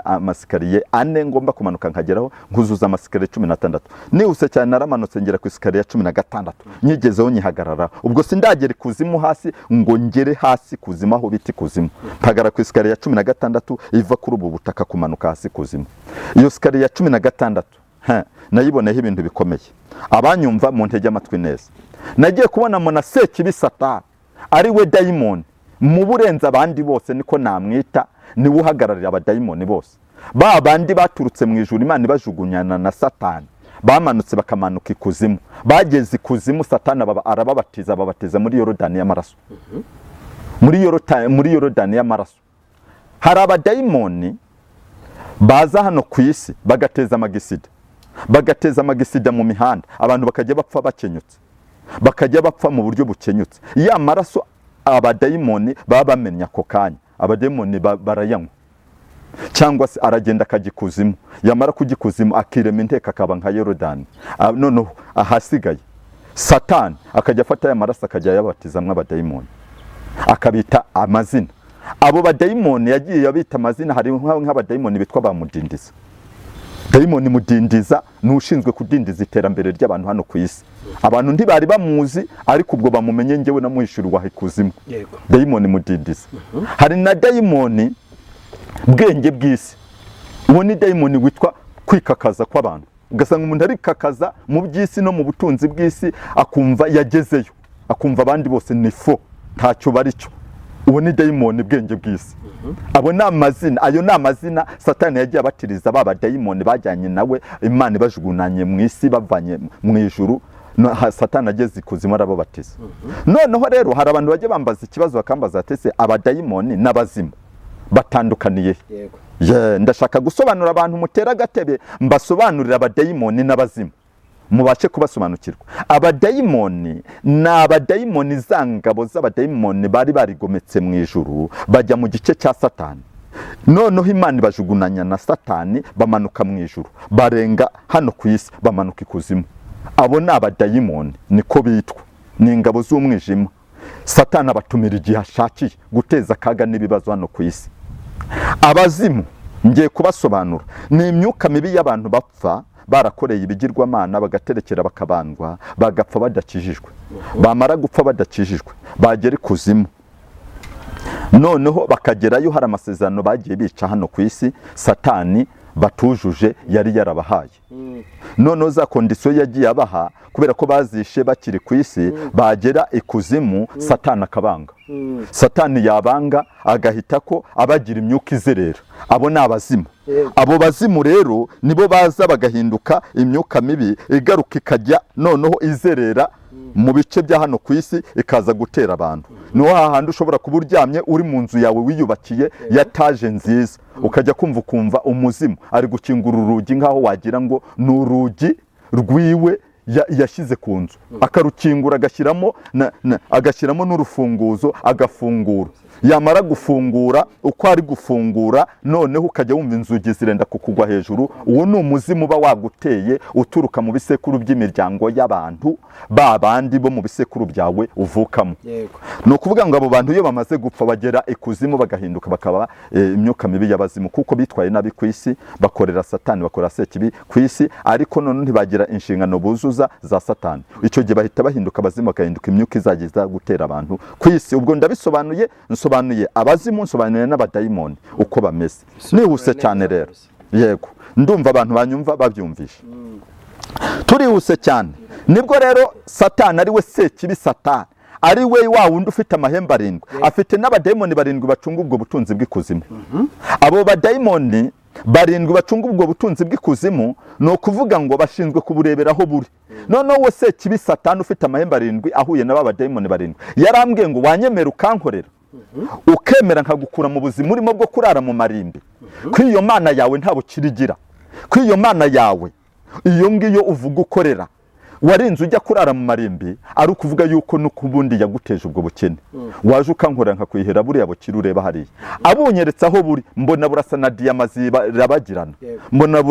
amasikariye 4 ngomba kumanuka nkageraho, nkuzuza amasikariye 16. Nihuse cyane naramanutse ngera ku esikariye ya 16, nyigezeho nyihagarara. Ubwo sindagera kuzimu hasi ngo ngere hasi kuzimu aho biti kuzimu, mpagara ku esikariye ya 16 iva kuri ubu butaka kumanuka hasi kuzimu. Iyo esikariye ya 16 nayiboneho ibintu bikomeye. Abanyumva mu ntege amatwi neza, nagiye kubona mona Sekibi Satani ari we dayimoni mu burenza abandi bose, niko namwita, niwe uhagararira abadayimoni bose. Ba bandi baturutse mu ijuru Imana bajugunyana na Satani, bamanutse bakamanuka ikuzimu. Bageze ikuzimu Satani arababatiza muri Yorodani y'amaraso. Muri Yorodani y'amaraso hari abadayimoni baza hano ku isi bagateza amagisida mu mihanda, abantu bakajya bapfa bakenyutse, bakajya bapfa mu buryo bukenyutse. Ya maraso abadayimoni baba bamenya ako kanya, abadayimoni barayanywa, cyangwa se aragenda akagikuzimu, yamara kugikuzimu akirema inteka akaba nka Yorodani. Noneho ahasigaye Satani akajya afata ya maraso akajya yabatizamwe abadayimoni, akabita amazina. Abo badayimoni yagiye yabita amazina. Hari nk'abadayimoni bitwa bamudindiza. Dayimoni mudindiza n'ushinzwe kudindiza iterambere ry'abantu hano ku isi. Abantu ntibari bamuzi, ariko ubwo bamumenye ngewe namuhishurwa ikuzimu. Dayimoni mudindiza. Hari na dayimoni bwenge bw'isi. Uwo ni dayimoni witwa kwikakaza kw'abantu, ugasanga umuntu arikakaza mu by'isi no mu butunzi bw'isi, akumva yagezeyo, akumva abandi bose ni fo, ntacyo bari cyo. Uwo ni dayimoni bwenge bw'isi. Abo ni amazina, ayo ni amazina Satani yagiye abatiriza baba dayimoni bajyanye nawe Imana bajugunanye mu isi bavanye mu ijuru. Satani ageze ikuzimu arababatiza. Noneho rero hari abantu bajye bambaza ikibazo bakambaza ati se abadayimoni n'abazimu batandukaniye? Ndashaka gusobanura abantu mutera agatebe mbasobanurira abadayimoni n'abazimu mubashe kubasobanukirwa. Abadayimoni ni abadayimoni zangabo z'abadayimoni bari barigometse mu ijuru bajya mu gice cya Satani. Noneho Imana ibajugunanya na Satani bamanuka mu ijuru, barenga hano ku isi bamanuka ikuzimu. Abo ni abadayimoni, niko bitwa, ni ingabo z'umwijima. Satani abatumira igihe ashakiye guteza akaga n'ibibazo hano ku isi. Abazimu ngiye kubasobanura, ni imyuka mibi y'abantu bapfa barakoreye ibigirwamana bagaterekera bakabandwa bagapfa badakijijwe. Bamara gupfa badakijijwe bagera ikuzimu, noneho bakagerayo hari amasezerano bagiye bica hano ku isi Satani batujuje yari yarabahaye. Noneho za kondisiyo yagiye abaha kubera ko bazishe bakiri ku isi, bagera ikuzimu Satani akabanga. Satani yabanga agahita ko abagira imyuka izerera. Abo ni abazimu. Abo bazimu rero nibo baza bagahinduka imyuka mibi igaruka ikajya noneho izerera mu bice bya hano ku isi ikaza gutera abantu. Niho hahandi ushobora kuba uryamye uri mu nzu yawe wiyubakiye yataje nziza, ukajya kumva umuzimu ari gukingura urugi nkaho wagira ngo ni urugi rwiwe yashyize ku nzu, akarukingura agashyiramo n'urufunguzo agafungura. Yamara gufungura, uko ari gufungura noneho ukajya wumva inzugi zirenda kukugwa hejuru. Uwo ni umuzimu uba waguteye uturuka mu bisekuru by'imiryango y'abantu babandi bo mu bisekuru byawe uvukamo. Ni ukuvuga ngo abo bantu iyo bamaze gupfa bagera ikuzimu bagahinduka bakaba imyuka mibi y'abazimu, kuko bitwaye nabi ku isi, bakorera Satani, bakorera sekibi ku isi, ariko none ntibagira inshingano buzuza za Satani. Icyo gihe bahita bahinduka abazimu, bagahinduka imyuka izagiza gutera abantu ku isi. Ubwo ndabisobanuye, nsobanuye abazimu, nsobanuye n'abadayimoni uko bameze. Nihuse cyane rero, yego ndumva abantu banyumva babyumvisha. Turihuse cyane. Nibwo rero Satani ari we sekibi, Satani ari we wa wundi ufite amahembe arindwi, afite n'abadayimoni barindwi bacunga ubwo butunzi bw'ikuzimu. Abo badayimoni barindwi bacunga ubwo butunzi bw'ikuzimu, no kuvuga ngo bashinzwe kubureberaho buri. Noneho we sekibi Satani ufite amahembe arindwi ahuye n'aba badayimoni barindwi, yarambwiye ngo wanyemera ukankorera, ukemera nkagukura mu buzima urimo bwo kurara mu marimbi, ko iyo Mana yawe nta bukirigira, ko iyo Mana yawe iyo ngiyo uvuga ukorera warinze ujya kurara mu marimbi, ari ukuvuga yuko n'ukubundi yaguteje ubwo bukene. Waje ukankorera nkakwihera buriya bukiri ureba hariya. Abunyeretse aho buri, mbona burasa na diyama zirabagirana, mbona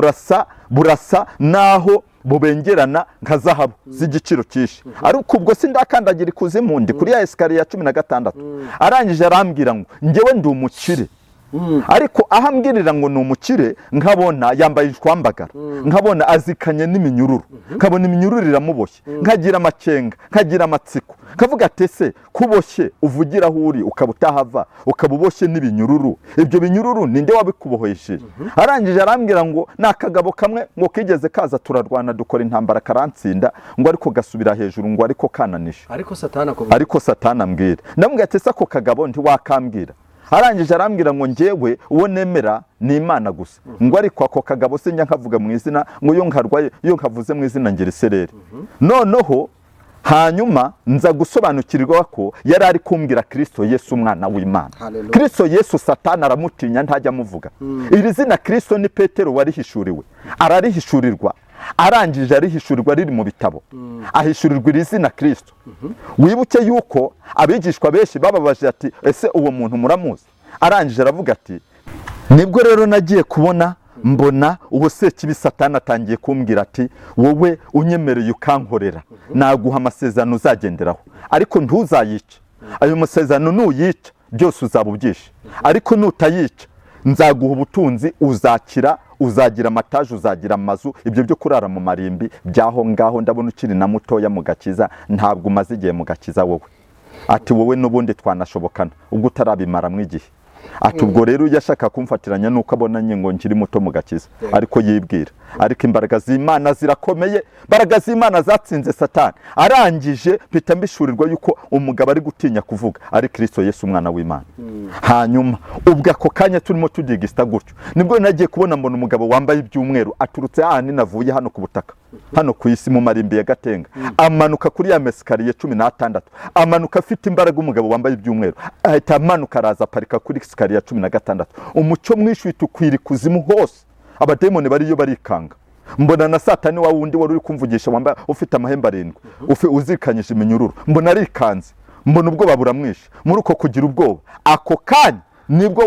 burasa naho bubengerana nka zahabu z'igiciro cyinshi. Ariko ubwo sindakandagira ikuzimu, ndi kuri ya esikariye ya 16. Arangije arambwira ngo njyewe ndi umukire. Ariko ahambwirira ngo ni umukire, nkabona yambaye ishwambagara, nkabona azikanye n'iminyururu, nkabona iminyururu iramuboshye, nkagira amakenga, nkagira amatsiko, kavuga ati se kuboshye uvugira aho uri ukaba utahava, ukaba uboshye n'ibinyururu, ibyo binyururu ninde wabikubohesheje? Arangije arambwira ngo nakagabo kamwe ngo kigeze kaza turarwana dukora intambara karantsinda, ngo ariko gasubira hejuru, ngo ariko kananisha. Ariko Satani ambwira, ndamubwira ati se ako kagabo ntiwakambwira. Arangije arambwira ngo njyewe uwo nemera ni Imana gusa, ngo ariko ako kagabo se njya nkavuga mu izina, ngo iyo nkavuze mu izina ngira isereri. Noneho hanyuma nza gusobanukirwa ko yari ari kumbwira Kristo Yesu umwana w'Imana. Kristo Yesu Satani aramutinya ntajya amuvuga. Iri zina Kristo ni Petero warihishuriwe, ararihishurirwa. Arangije arihishurirwa riri mu bitabo, ahishurirwa iri zina Kristo. Wibuke yuko abigishwa benshi bababaje ati ese uwo muntu muramuzi? Arangije aravuga ati nibwo rero nagiye kubona mbona uwo sekibi Satani atangiye kumbwira ati wowe unyemereye ukankorera naguha amasezerano uzagenderaho, ariko ntuzayica. Ayo masezerano nuyica byose uzabubyisha, ariko nutayica nzaguha ubutunzi, uzakira, uzagira amataje, uzagira amazu. Ibyo byo kurara mu marimbi byaho ngaho ndabona ukiri na mutoya mu gakiza, ntabwo umaze igihe mu gakiza wowe. Ati wowe n'ubundi twanashobokana ubwo utarabimara mu igihe. ati ubwo rero yashaka kumfatiranya nuko abonanye ngo nkiri muto mu gakiza ariko yibwira ariko imbaraga z'Imana zirakomeye, imbaraga z'Imana zatsinze Satani. Arangije mpita mbishurirwa yuko umugabo ari gutinya kuvuga ari Kristo Yesu umwana w'Imana. Hanyuma ubwo ako kanya turimo tudigista gutyo nibwo nagiye kubona mbona umugabo wambaye ibyumweru aturutse hano navuye hano ku butaka hano ku isi mu marimbi ya Gatenga, amanuka kuri ya mesikariye 16, amanuka afite imbaraga. Umugabo wambaye ibyumweru ahita amanuka araza aparika kuri sikariye 16. Umucyo mwinshi witukwira ikuzimu hose, abademoni bariyo barikanga. Mbona na Satani wa wundi wari uri kumvugisha wambaye ufite amahembe 7 uzikanyije iminyururu, mbona arikanze, mbona ubwoba buramwisha. Muri uko kugira ubwoba ako kanya nibwo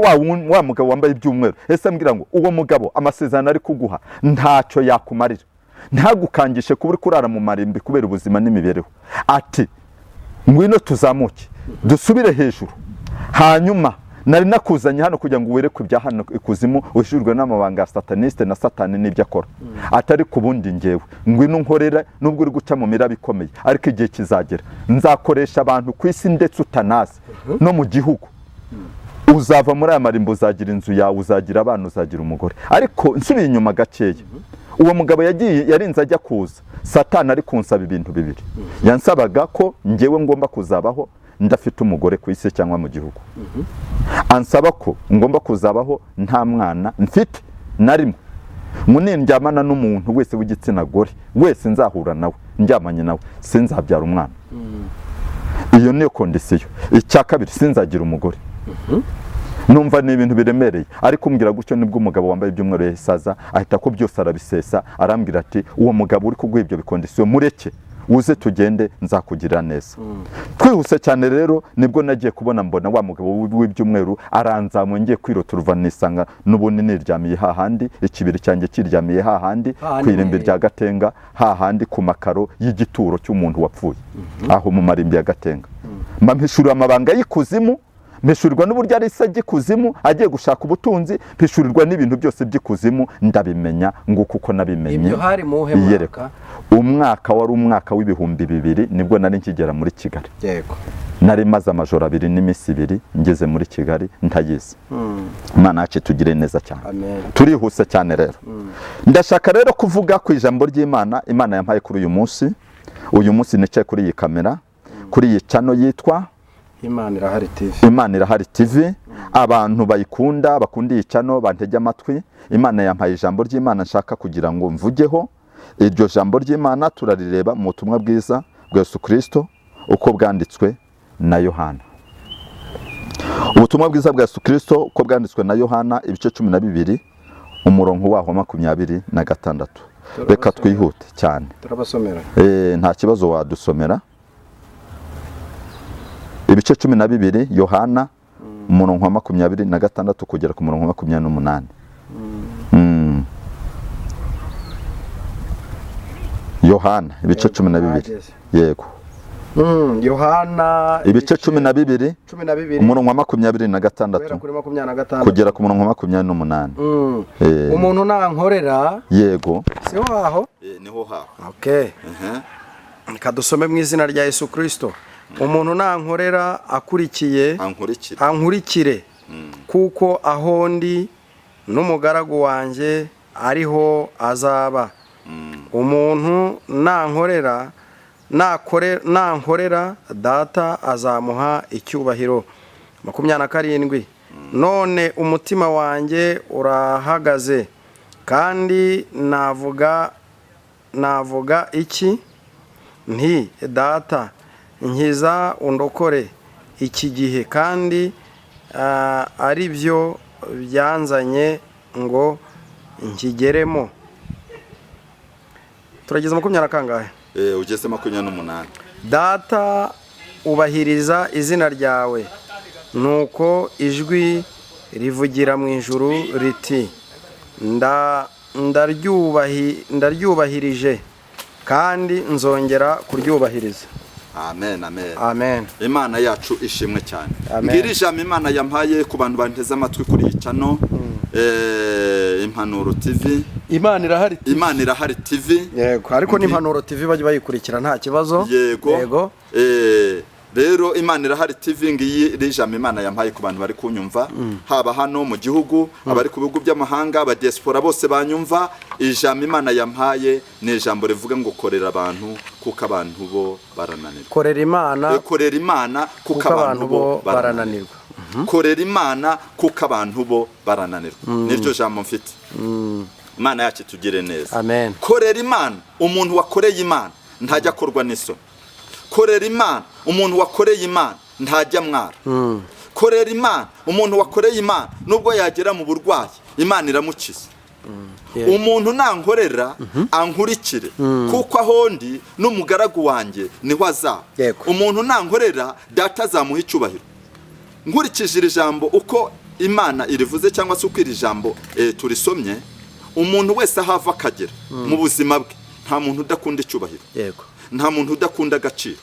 wa mugabo wambaye ibyumweru ese ambwira ngo uwo mugabo amasezerano ari kuguha ntacyo yakumarira, ntagukangishe kuba uri kurara mu marimbi kubera ubuzima n'imibereho. Ati ngwino tuzamuke dusubire hejuru. Hanyuma nari nakuzanye hano kugira ngo werekwe ibya hano ikuzimu ushirwe n'amabanga ya sataniste na Satani n'ibyo akora. Atari kubundi ngewe ngwino nkorera nubwo uri guca mu miraba ikomeye, ariko igihe kizagera nzakoresha abantu ku isi ndetse utanazi no mu gihugu. Uzava muri aya marimbo, uzagira inzu yawe, uzagira abana, uzagira umugore. Ariko nsubiye inyuma gakeya, uwo mugabo yarinze ajya kuza, Satani ari kunsaba ibintu bibiri. Yansabaga ko ngewe ngomba kuzabaho ndafite umugore ku isi cyangwa mu gihugu. Ansaba ko ngomba kuzabaho nta mwana mfite na rimwe. Munindyamana n'umuntu wese w'igitsina gore wese nzahura nawe, ndyamanye nawe, sinzabyara umwana. Iyo niyo kondisiyo. Icya kabiri, sinzagira umugore. Numva ni ibintu biremereye, ariko umbwira gutyo nibwo umugabo wambaye ibyumweru yasaza ahita ko byose arabisesa. Arambwira ati uwo mugabo uri kuguha ibyo bikondisiyo mureke uze tugende nzakugirira neza. Twihuse cyane rero nibwo nagiye kubona mbona wa mugabo w'ibyumweru aranzamuye, ngiye kwirota uruvanisanga n'ubundi niryamiye hahandi, ikibiri cyanjye kiryamiye hahandi ku irimbi rya Gatenga, hahandi ku makaro y'igituro cy'umuntu wapfuye aho mu marimbi ya Gatenga. Mpishurira amabanga y'ikuzimu, mpishurwa n'uburyo ari se gikuzimu agiye gushaka ubutunzi, mpishurirwa n'ibintu byose by'ikuzimu ndabimenya nguko uko nabimenye. Ibyo hari mu mwaka? Umwaka wari umwaka w'ibihumbi 2000 nibwo nari nkigera muri Kigali. Yego. Nari maze amajoro 2 n'iminsi 2 ngeze muri Kigali ntayizi. Imana yacu tugire neza cyane. Amen. Turihuse cyane rero. Ndashaka rero kuvuga ku ijambo ry'Imana Imana yampaye kuri uyu munsi. Uyu munsi nicaye kuri iyi kamera, kuri iyi channel yitwa Imana Irahari TV. Imana Irahari TV. Abantu bayikunda bakunda iyi channel bantege amatwi. Imana yampaye ijambo ry'Imana nshaka kugira ngo mvugeho. Iryo jambo ry'Imana turarireba mu butumwa bwiza bwa Yesu Kristo uko bwanditswe na Yohana. Ubutumwa bwiza bwa Yesu Kristo uko bwanditswe na Yohana ibice 12 umurongo waho 26. Reka twihute cyane. Turabasomera. Nta kibazo wadusomera. Ibice 12 Yohana umurongo wa 26 kugera ku murongo wa 28. Yohana ibice 12. Yego. Yohana ibice 12 umurongo wa 26 kugera ku murongo wa 28. Umuntu nankorera. Yego. Si waho? Niho haho. Okay. Kadusome mu izina rya Yesu Kristo. Umuntu nankorera akurikiye ankurikire kuko aho ndi n'umugaragu wanjye ariho azaba. Umuntu nankorera data azamuha icyubahiro. 27. None umutima wanjye urahagaze kandi navuga iki? Nti data nkiza undokore iki gihe kandi ari byo byanzanye ngo nkigeremo. Turageze 20 kangahe? Ugeze 28. Data ubahiriza izina ryawe, nuko ijwi rivugira mu ijuru riti ndaryubahirije kandi nzongera kuryubahiriza. Amen, amen. Amen. Imana yacu ishimwe cyane. Ngirije Imana yampaye ku bantu banteze amatwi kuri iyi channel Impanuro TV. Imana Irahari TV. Imana Irahari TV. Yego, ariko n'Impanuro TV bajye bayikurikira nta kibazo. Yego. rero Imana irahari TV ngiyi rijama Imana yampaye ku bantu bari kunyumva haba hano mu gihugu abari ku bihugu by'amahanga aba diaspora bose banyumva ijama Imana yampaye ni ijambo rivuga ngo korera abantu kuko abantu bo barananirwa. korera Imana kuko abantu bo barananirwa. korera Imana kuko abantu bo barananirwa. Niryo jambo mfite. Imana yacu tugire neza. Amen. Korera Imana, umuntu wakoreye Imana ntajya korwa n'isoni. Korera Imana, umuntu wakoreye Imana ntajya mwara. Korera Imana, umuntu wakoreye Imana nubwo yagera mu burwayi Imana iramukiza. Umuntu nankorera ankurikire kuko ahondi n'umugaragu wanjye niho azaba. Umuntu nankorera data azamuha icyubahiro. Nkurikije iri jambo uko Imana irivuze cyangwa se uko iri jambo turisomye, umuntu wese ahava akagera mu buzima bwe nta muntu udakunda icyubahiro. Nta muntu udakunda agaciro.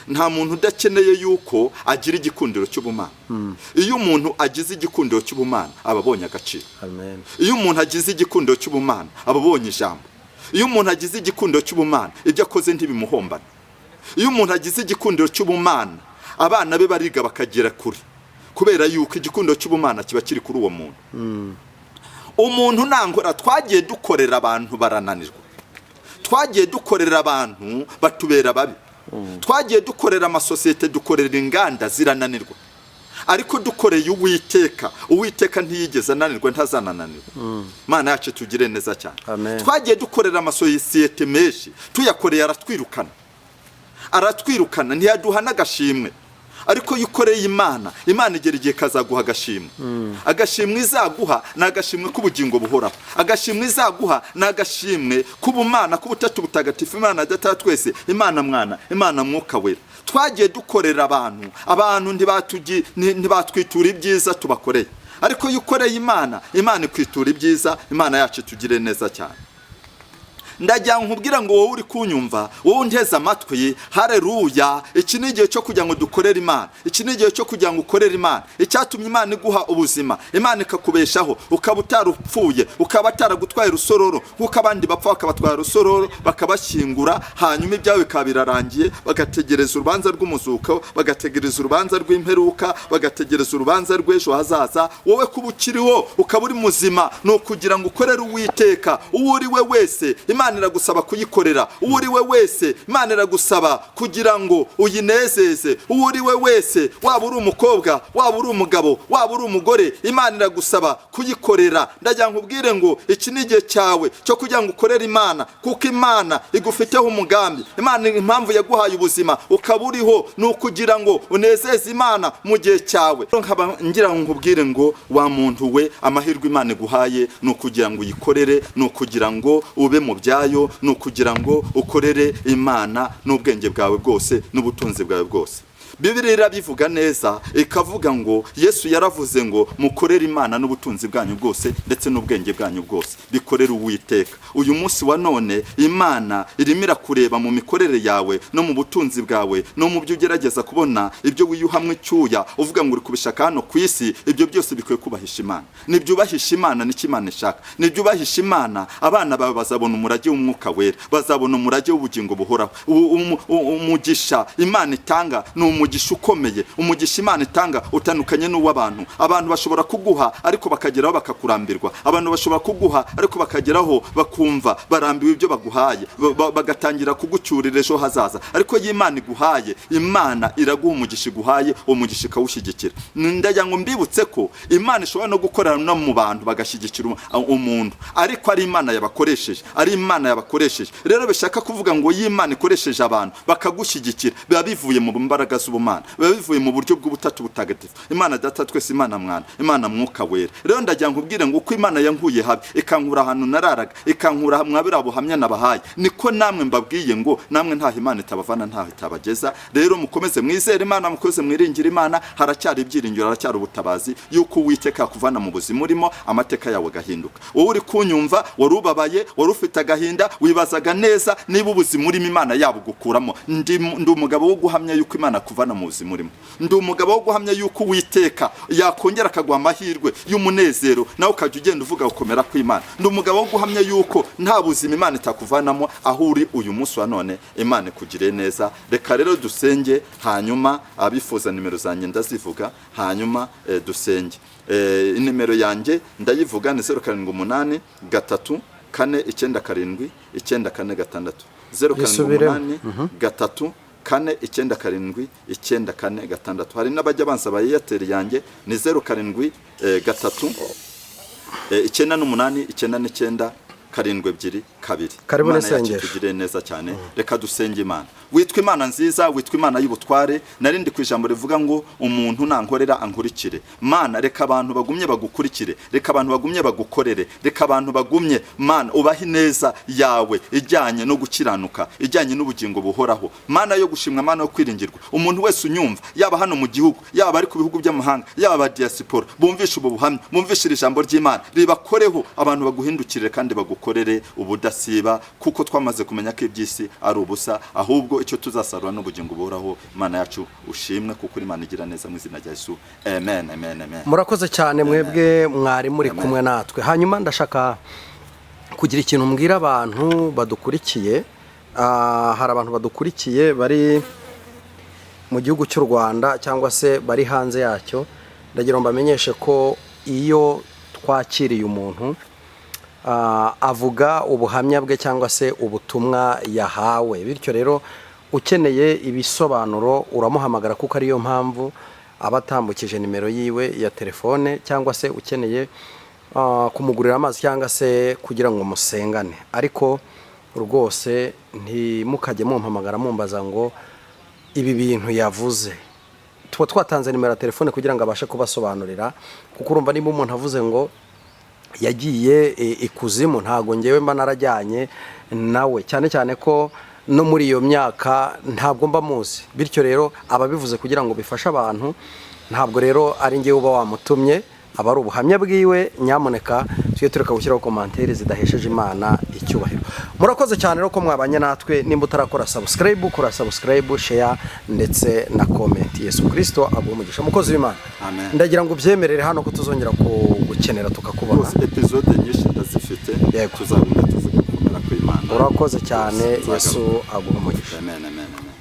Nta muntu udakeneye yuko agira igikundiro cy'ubumana. Iyo umuntu agize igikundiro cy'ubumana aba abonye agaciro. Iyo umuntu agize igikundiro cy'ubumana aba abonye ijambo. Iyo umuntu agize igikundiro cy'ubumana ibyo akoze ntibimuhombana. Iyo umuntu agize igikundiro cy'ubumana abana be bariga bakagera kure kubera yuko igikundiro cy'ubumana kiba kiri kuri uwo muntu. Umuntu nangora twagiye dukorera abantu barananirwa. Twagiye dukorera abantu batubera babi. Twagiye dukorera amasosiyete dukorera inganda zirananirwa. Ariko dukoreye Uwiteka ntiyigeze ananirwa ntazananirwa. Mana yacu tugire neza cyane. Twagiye dukorera amasosiyete menshi tuyakoreye aratwirukana ntiyaduha n'agashimwe. Ariko yukoreye Imana igera igihe kazaguha agashimwe. Agashimwe izaguha ni agashimwe k'ubugingo buhoraho. Agashimwe izaguha ni agashimwe k'ubumana k'ubutatu butagatifu Imana Data twese, Imana Mwana, Imana Mwuka Wera. Twagiye dukorera abantu ntibatwitura ibyiza tubakoreye. Ariko yukoreye Imana ikwitura ibyiza. Imana yacu tugire neza cyane. Ndajya nkubwira ngo wowe uri kunyumva, wowe nteze amatwi, haleluya. Iki ni igihe cyo kugira ngo dukorere Imana. Iki ni igihe cyo kugira ngo ukorere Imana. Icyatumye Imana iguha ubuzima, Imana ikakubeshaho, ukaba utarupfuye, ukaba ataragutwaye rusororo kuko abandi bapfa bakabatwara rusororo bakabashyingura, hanyuma ibyawe bikabirarangiye, bagategereza urubanza rw'umuzuko, bagategereza urubanza rw'imperuka, bagategereza urubanza rw'ejo hazaza. Wowe kuba ukiriho ukaba uri muzima no kugira ngo ukorere Uwiteka. Uwo uri we wese Imana iragusaba kuyikorera. Uwo uri we wese Imana iragusaba kugira ngo uyinezeze. Uwo uri we wese, waba uri umukobwa, waba uri umugabo, waba uri umugore, Imana iragusaba kuyikorera. Ndajya nkubwire ngo iki ni igihe cyawe cyo kugira ngo ukorere Imana kuko Imana igufiteho umugambi. Imana impamvu yaguhaye ubuzima ukaba uriho ni ukugira ngo unezeze Imana mu gihe cyawe. Nkaba ngira ngo nkubwire ngo wa muntu we, amahirwe Imana iguhaye ni ukugira ngo uyikorere, ni ukugira ngo ube mu byayo, ni ukugira ngo ukorere Imana n'ubwenge bwawe bwose n'ubutunzi bwawe bwose. Bibiliya irabivuga neza ikavuga ngo Yesu yaravuze ngo mukorere Imana n'ubutunzi bwanyu bwose ndetse n'ubwenge bwanyu bwose bikorere Uwiteka. Uyu munsi wa none Imana irimo irakureba mu mikorere yawe no mu butunzi bwawe no mu byo ugerageza kubona ibyo wiyuhamwe cyuya uvuga ngo uri kubishaka hano ku isi. Ibyo byose bikwiye kubahisha Imana. Nibyubahisha Imana n'icyo Imana ishaka. Nibyubahisha Imana abana bawe bazabona umurage w'Umwuka Wera, bazabona umurage w'ubugingo buhoraho. Umugisha Imana itanga ni umugisha ukomeye. Umugisha Imana itanga utandukanye n'uw'abantu. Abantu bashobora kuguha ariko bakageraho bakakurambirwa. Abantu bashobora kuguha ariko bakageraho bakumva barambiwe ibyo baguhaye, bagatangira kugucyurira ejo hazaza. Ariko y'Imana iguhaye, Imana iraguha umugisha iguhaye, uwo mugisha ikawushyigikira. Ndajya ngo mbibutse ko Imana ishobora no gukorera no mu bantu bagashyigikira umuntu, ariko ari Imana yabakoresheje, ari Imana yabakoresheje. Rero bishaka kuvuga ngo y'Imana ikoresheje abantu bakagushyigikira, biba bivuye mu mbaraga z'ubumana, biba bivuye mu buryo bw'ubutatu butagatifu. Imana Data twese, Imana Mwana, Imana Mwuka Wera. Rero ndajya nkubwire ngo uko Imana yankuye habi ikankura ahantu nararaga, ikankura mwabira buhamya nabahaye, niko namwe mbabwiye ngo namwe ntaho Imana itabavana ntaho itabageza. Rero mukomeze mwizere Imana, mukomeze mwiringire Imana. Haracyari ibyiringiro, haracyari ubutabazi yuko Uwiteka yakuvana mu buzima urimo, amateka yawe gahinduka. Wowe uri kunyumva, warubabaye, warufite agahinda, wibazaga neza niba ubuzima urimo Imana yabugukuramo. Ndi umugabo wo guhamya yuko Imana kuvana utavana mu buzima urimo. Ndi umugabo wo guhamya yuko Uwiteka yakongera akaguha amahirwe y'umunezero nawe ukajya ugenda uvuga gukomera kw'Imana. Ndi umugabo wo guhamya yuko nta buzima Imana itakuvanamo aho uri uyu munsi wa none. Imana ikugire neza. Reka rero dusenge, hanyuma abifuza nimero zanjye ndazivuga, hanyuma dusenge. Inimero yanjye ndayivuga ni 0783 4 9 7 9 4 6 0783 4 9 7 9 4 6. Hari n'abajya bansaba Airtel yanjye ni 07 3 98 99 7 2. Karibu n'isengero. Tugire neza cyane. Reka dusenge Imana. Witwa Imana nziza, witwa Imana y'ubutware. Narindi ku ijambo rivuga ngo umuntu nankorera ankurikire. Mana, reka abantu bagumye bagukurikire, reka abantu bagumye bagukorere, reka abantu bagumye Mana ubahi neza yawe ijyanye no gukiranuka, ijyanye n'ubugingo buhoraho. Mana yo gushimwa, Mana yo kwiringirwa. Umuntu wese unyumva, yaba hano mu gihugu, yaba ari ku bihugu by'amahanga, yaba diaspora, bumvishe ubu buhamya, bumvishe ijambo ry'Imana, ribakoreho abantu baguhindukirire kandi bagukorere ubudasiba, kuko twamaze kumenya ko iby'isi ari ubusa, ahubwo icyo tuzasarura n'ubugingo buhoraho. Imana yacu ushimwe, kuko Imana igira neza mu izina rya Yesu. Amen, amen, amen. Murakoze cyane mwebwe mwari muri kumwe natwe. Hanyuma ndashaka kugira ikintu mbwira abantu badukurikiye. Hari abantu badukurikiye bari mu gihugu cy'u Rwanda cyangwa se bari hanze yacyo. Ndagira ngo mbamenyeshe ko iyo twakiriye umuntu avuga ubuhamya bwe cyangwa se ubutumwa yahawe, bityo rero ukeneye ibisobanuro uramuhamagara, kuko ariyo mpamvu abatambukije nimero yiwe ya telefone, cyangwa se ukeneye kumugurira amazi cyangwa se kugira ngo musengane. Ariko rwose ntimukajye mumpamagara mumbaza ngo ibi bintu yavuze. Tuba twatanze nimero ya telefone kugira ngo abashe kubasobanurira, kuko urumva niba umuntu avuze ngo yagiye ikuzimu, ntago ngewe mba narajyanye nawe, cyane cyane ko no muri iyo myaka ntabwo mba muzi. Bityo rero ababivuze kugira ngo bifashe abantu, ntabwo rero ari ngewe uba wamutumye, aba ari ubuhamya bwiwe. Nyamuneka tujye tureka gushyiraho komantere zidahesheje Imana icyubahiro. Murakoze cyane rero ko mwabanye natwe. Nimba utarakora subscribe, kora subscribe, share ndetse na comment. Yesu Kristo aguhe umugisha. Mukozi w'Imana. Amen. Ndagira ngo ubyemerere hano ko tuzongera kugukenera tukakubona. Episode nyinshi ndazifite, tuzagumya tuvuga gukomera kw'Imana. Urakoze cyane. Yesu aguhe umugisha. Amen, amen, amen.